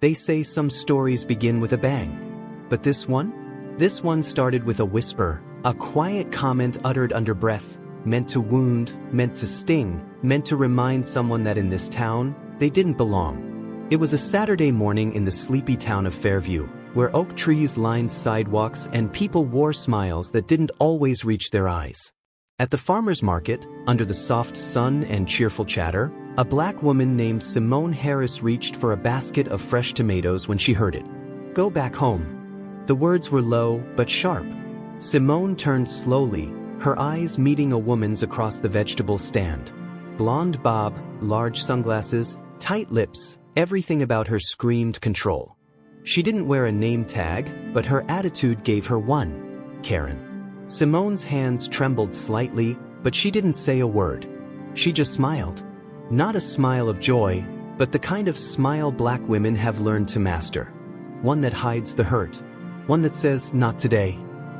They say some stories begin with a bang. But this one? This one started with a whisper, a quiet comment uttered under breath, meant to wound, meant to sting, meant to remind someone that in this town, they didn't belong. It was a Saturday morning in the sleepy town of Fairview, where oak trees lined sidewalks and people wore smiles that didn't always reach their eyes. At the farmer's market, under the soft sun and cheerful chatter, a black woman named Simone Harris reached for a basket of fresh tomatoes when she heard it. "Go back home." The words were low but sharp. Simone turned slowly, her eyes meeting a woman's across the vegetable stand. Blonde bob, large sunglasses, tight lips, everything about her screamed control. She didn't wear a name tag, but her attitude gave her one: Karen. Simone's hands trembled slightly, but she didn't say a word. She just smiled. Not a smile of joy, but the kind of smile black women have learned to master. One that hides the hurt. One that says, "Not today."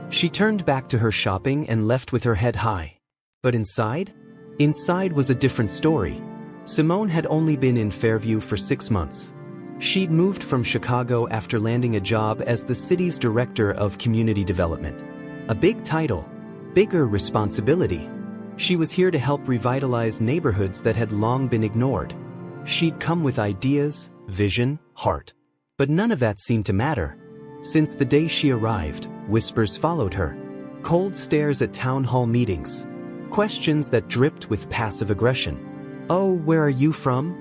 She turned back to her shopping and left with her head high. But inside? Inside was a different story. Simone had only been in Fairview for 6 months. She'd moved from Chicago after landing a job as the city's director of community development. A big title, bigger responsibility. She was here to help revitalize neighborhoods that had long been ignored. She'd come with ideas, vision, heart. But none of that seemed to matter. Since the day she arrived, whispers followed her. Cold stares at town hall meetings. Questions that dripped with passive aggression. "Oh, where are you from?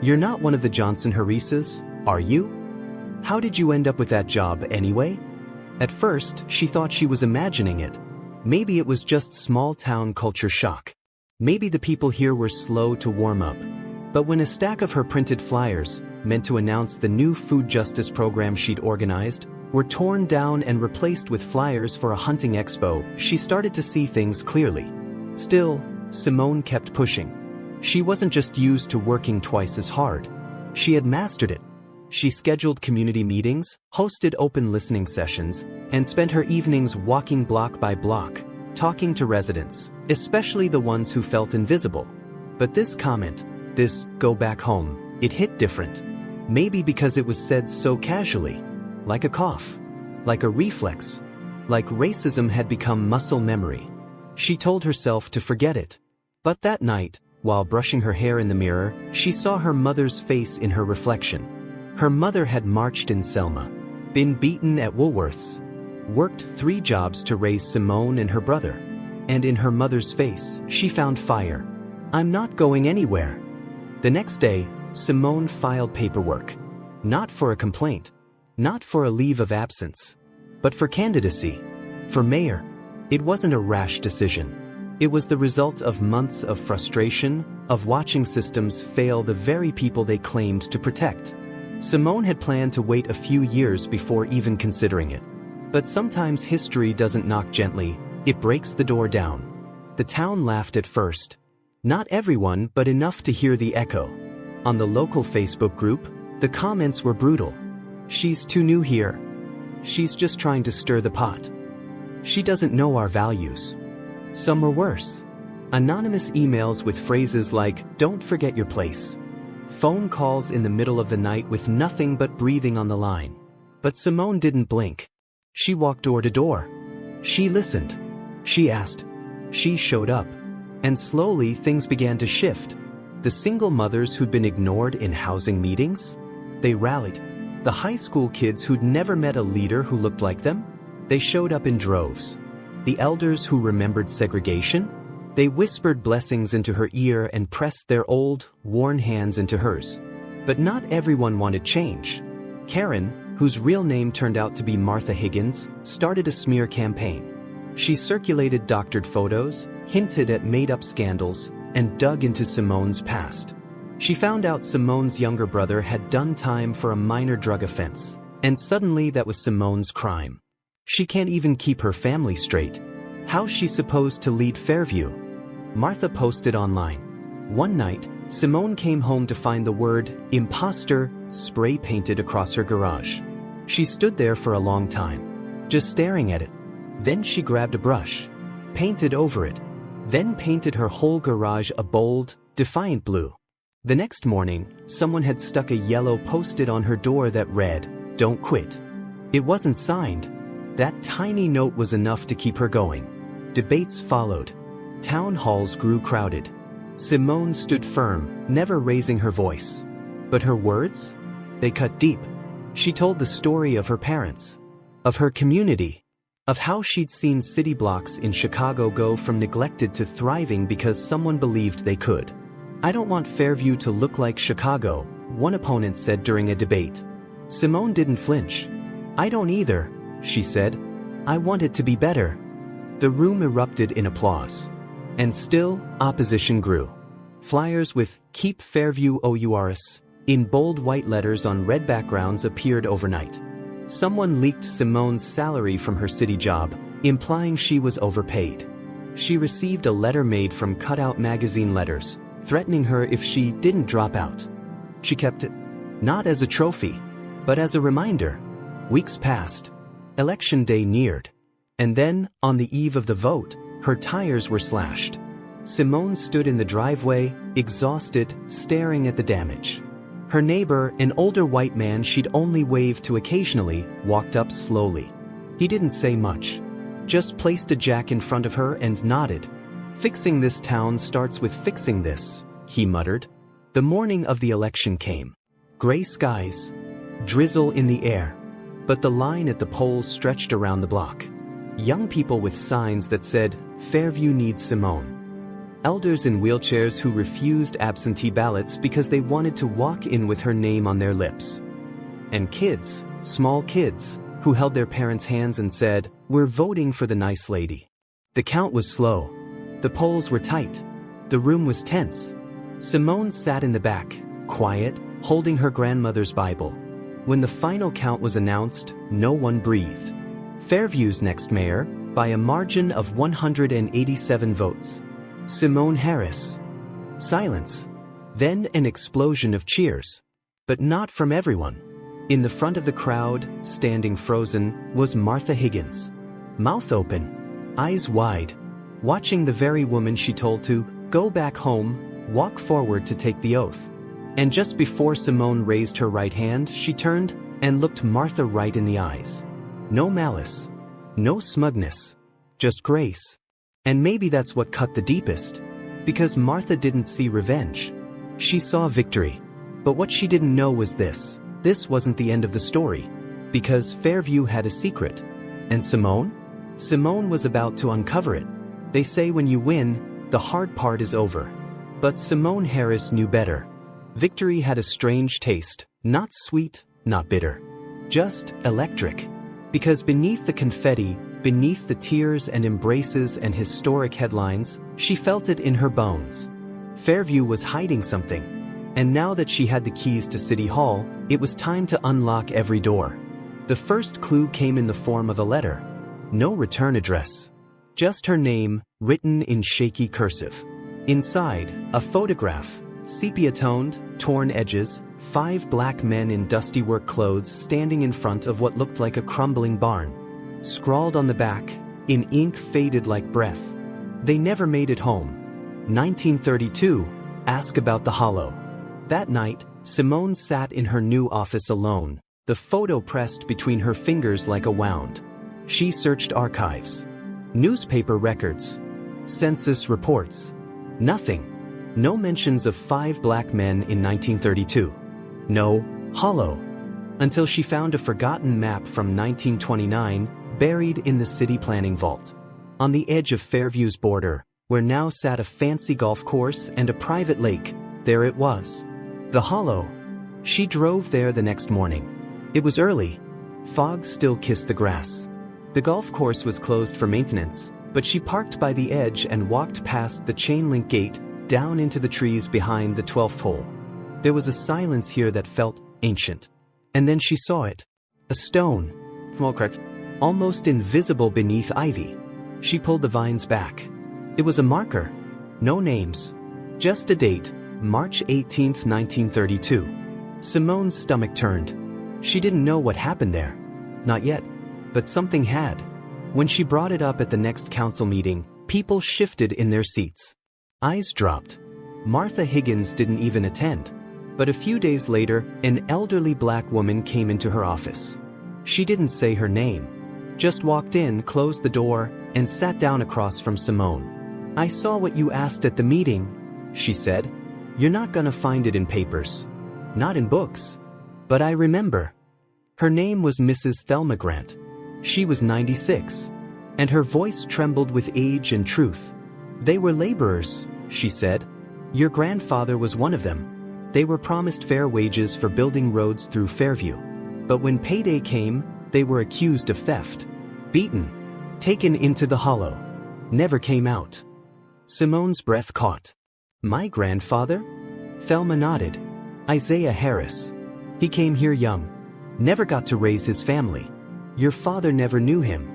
You're not one of the Johnson Harrises, are you? How did you end up with that job anyway?" At first, she thought she was imagining it. Maybe it was just small-town culture shock. Maybe the people here were slow to warm up. But when a stack of her printed flyers, meant to announce the new food justice program she'd organized, were torn down and replaced with flyers for a hunting expo, she started to see things clearly. Still, Simone kept pushing. She wasn't just used to working twice as hard. She had mastered it. She scheduled community meetings, hosted open listening sessions, and spent her evenings walking block by block, talking to residents, especially the ones who felt invisible. But this comment, this "go back home," it hit different. Maybe because it was said so casually. Like a cough. Like a reflex. Like racism had become muscle memory. She told herself to forget it. But that night, while brushing her hair in the mirror, she saw her mother's face in her reflection. Her mother had marched in Selma, been beaten at Woolworth's, worked 3 jobs to raise Simone and her brother. And in her mother's face, she found fire. "I'm not going anywhere." The next day, Simone filed paperwork. Not for a complaint. Not for a leave of absence. But for candidacy. For mayor. It wasn't a rash decision. It was the result of months of frustration, of watching systems fail the very people they claimed to protect. Simone had planned to wait a few years before even considering it. But sometimes history doesn't knock gently, it breaks the door down. The town laughed at first. Not everyone, but enough to hear the echo. On the local Facebook group, the comments were brutal. "She's too new here. She's just trying to stir the pot. She doesn't know our values." Some were worse. Anonymous emails with phrases like, "Don't forget your place." Phone calls in the middle of the night with nothing but breathing on the line. But Simone didn't blink. She walked door to door. She listened. She asked. She showed up. And slowly things began to shift. The single mothers who'd been ignored in housing meetings? They rallied. The high school kids who'd never met a leader who looked like them? They showed up in droves. The elders who remembered segregation? They whispered blessings into her ear and pressed their old, worn hands into hers. But not everyone wanted change. Karen, whose real name turned out to be Martha Higgins, started a smear campaign. She circulated doctored photos, hinted at made-up scandals, and dug into Simone's past. She found out Simone's younger brother had done time for a minor drug offense, and suddenly that was Simone's crime. She can't even keep her family straight. How's she supposed to lead Fairview? Martha posted online. One night, Simone came home to find the word "imposter" spray painted across her garage. She stood there for a long time, just staring at it. Then she grabbed a brush, painted over it, then painted her whole garage a bold, defiant blue. The next morning, someone had stuck a yellow post-it on her door that read, "Don't quit." It wasn't signed. That tiny note was enough to keep her going. Debates followed. Town halls grew crowded. Simone stood firm, never raising her voice. But her words? They cut deep. She told the story of her parents, of her community, of how she'd seen city blocks in Chicago go from neglected to thriving because someone believed they could. "I don't want Fairview to look like Chicago," one opponent said during a debate. Simone didn't flinch. "I don't either," she said. "I want it to be better." The room erupted in applause. And still, opposition grew. Flyers with "Keep Fairview OURS" in bold white letters on red backgrounds appeared overnight. Someone leaked Simone's salary from her city job, implying she was overpaid. She received a letter made from cut-out magazine letters, threatening her if she didn't drop out. She kept it, not as a trophy, but as a reminder. Weeks passed. Election day neared. And then, on the eve of the vote, her tires were slashed. Simone stood in the driveway, exhausted, staring at the damage. Her neighbor, an older white man she'd only waved to occasionally, walked up slowly. He didn't say much. Just placed a jack in front of her and nodded. "Fixing this town starts with fixing this," he muttered. The morning of the election came. Gray skies. Drizzle in the air. But the line at the polls stretched around the block. Young people with signs that said, "Fairview needs Simone." Elders in wheelchairs who refused absentee ballots because they wanted to walk in with her name on their lips. And kids, small kids, who held their parents' hands and said, "We're voting for the nice lady." The count was slow. The polls were tight. The room was tense. Simone sat in the back, quiet, holding her grandmother's Bible. When the final count was announced, no one breathed. Fairview's next mayor, by a margin of 187 votes. Simone Harris. Silence. Then an explosion of cheers. But not from everyone. In the front of the crowd, standing frozen, was Martha Higgins. Mouth open, eyes wide, watching the very woman she told to go back home, walk forward to take the oath. And just before Simone raised her right hand, she turned and looked Martha right in the eyes. No malice. No smugness. Just grace. And maybe that's what cut the deepest. Because Martha didn't see revenge. She saw victory. But what she didn't know was this. This wasn't the end of the story. Because Fairview had a secret. And Simone? Simone was about to uncover it. They say when you win, the hard part is over. But Simone Harris knew better. Victory had a strange taste. Not sweet, not bitter. Just electric. Because beneath the confetti, beneath the tears and embraces and historic headlines, she felt it in her bones. Fairview was hiding something. And now that she had the keys to City Hall, it was time to unlock every door. The first clue came in the form of a letter. No return address. Just her name, written in shaky cursive. Inside, a photograph, sepia-toned, torn edges, 5 black men in dusty work clothes standing in front of what looked like a crumbling barn. Scrawled on the back, in ink faded like breath. They never made it home. 1932, ask about the hollow. That night, Simone sat in her new office alone, the photo pressed between her fingers like a wound. She searched archives. Newspaper records. Census reports. Nothing. No mentions of 5 black men in 1932. No hollow. Until she found a forgotten map from 1929, buried in the city planning vault. On the edge of Fairview's border, where now sat a fancy golf course and a private lake, there it was. The hollow. She drove there the next morning. It was early. Fog still kissed the grass. The golf course was closed for maintenance, but she parked by the edge and walked past the chain-link gate, down into the trees behind the 12th hole. There was a silence here that felt ancient. And then she saw it. A stone. Almost invisible beneath ivy. She pulled the vines back. It was a marker. No names. Just a date, March 18, 1932. Simone's stomach turned. She didn't know what happened there. Not yet. But something had. When she brought it up at the next council meeting, people shifted in their seats. Eyes dropped. Martha Higgins didn't even attend. But a few days later, an elderly black woman came into her office. She didn't say her name. Just walked in, closed the door, and sat down across from Simone. "I saw what you asked at the meeting," she said. "You're not gonna find it in papers. Not in books. But I remember." Her name was Mrs. Thelma Grant. She was 96. And her voice trembled with age and truth. "They were laborers," she said. "Your grandfather was one of them. They were promised fair wages for building roads through Fairview. But when payday came, they were accused of theft. Beaten. Taken into the hollow. Never came out." Simone's breath caught. "My grandfather?" Thelma nodded. "Isaiah Harris. He came here young. Never got to raise his family. Your father never knew him."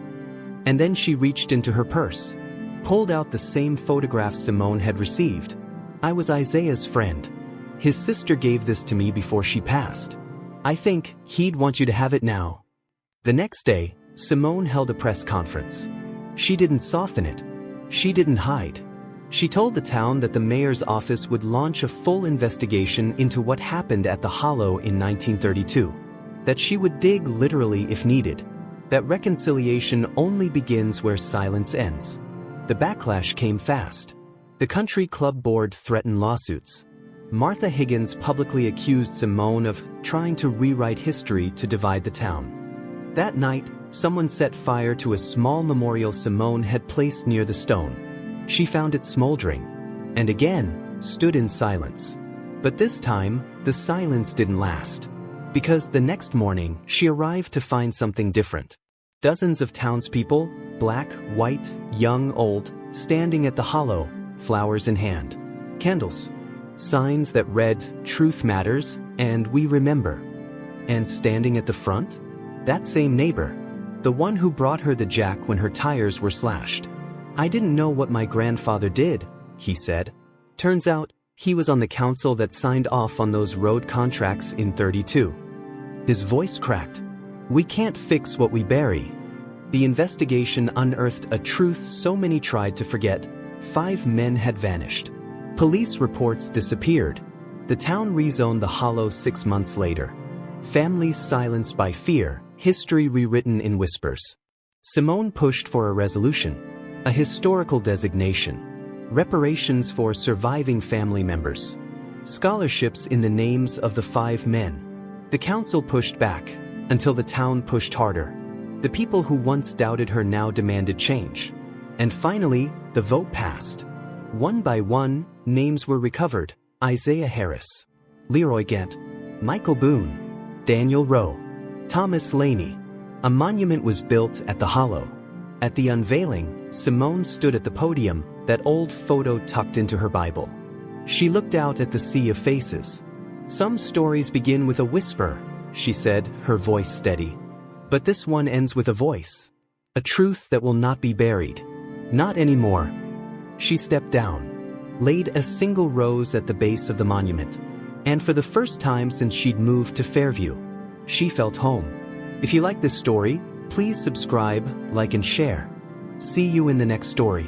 And then she reached into her purse. Pulled out the same photograph Simone had received. "I was Isaiah's friend. His sister gave this to me before she passed. I think he'd want you to have it now." The next day, Simone held a press conference. She didn't soften it. She didn't hide. She told the town that the mayor's office would launch a full investigation into what happened at the Hollow in 1932. That she would dig literally if needed. That reconciliation only begins where silence ends. The backlash came fast. The country club board threatened lawsuits. Martha Higgins publicly accused Simone of trying to rewrite history to divide the town. That night, someone set fire to a small memorial Simone had placed near the stone. She found it smoldering, and again, stood in silence. But this time, the silence didn't last. Because the next morning, she arrived to find something different. Dozens of townspeople, black, white, young, old, standing at the hollow, flowers in hand. Candles. Signs that read, "Truth Matters," and "We Remember." And standing at the front? That same neighbor. The one who brought her the jack when her tires were slashed. "I didn't know what my grandfather did," he said. "Turns out, he was on the council that signed off on those road contracts in 32. His voice cracked. "We can't fix what we bury." The investigation unearthed a truth so many tried to forget. 5 men had vanished. Police reports disappeared. The town rezoned the Hollow 6 months later. Families silenced by fear, history rewritten in whispers. Simone pushed for a resolution, a historical designation, reparations for surviving family members, scholarships in the names of the 5 men. The council pushed back, until the town pushed harder. The people who once doubted her now demanded change. And finally, the vote passed. One by one, names were recovered. Isaiah Harris, Leroy Gant, Michael Boone, Daniel Rowe, Thomas Laney. A monument was built at the Hollow. At the unveiling, Simone stood at the podium, that old photo tucked into her Bible. She looked out at the sea of faces. "Some stories begin with a whisper," she said, her voice steady. "But this one ends with a voice. A truth that will not be buried. Not anymore." She stepped down, laid a single rose at the base of the monument. And for the first time since she'd moved to Fairview, she felt home. If you like this story, please subscribe, like and share. See you in the next story.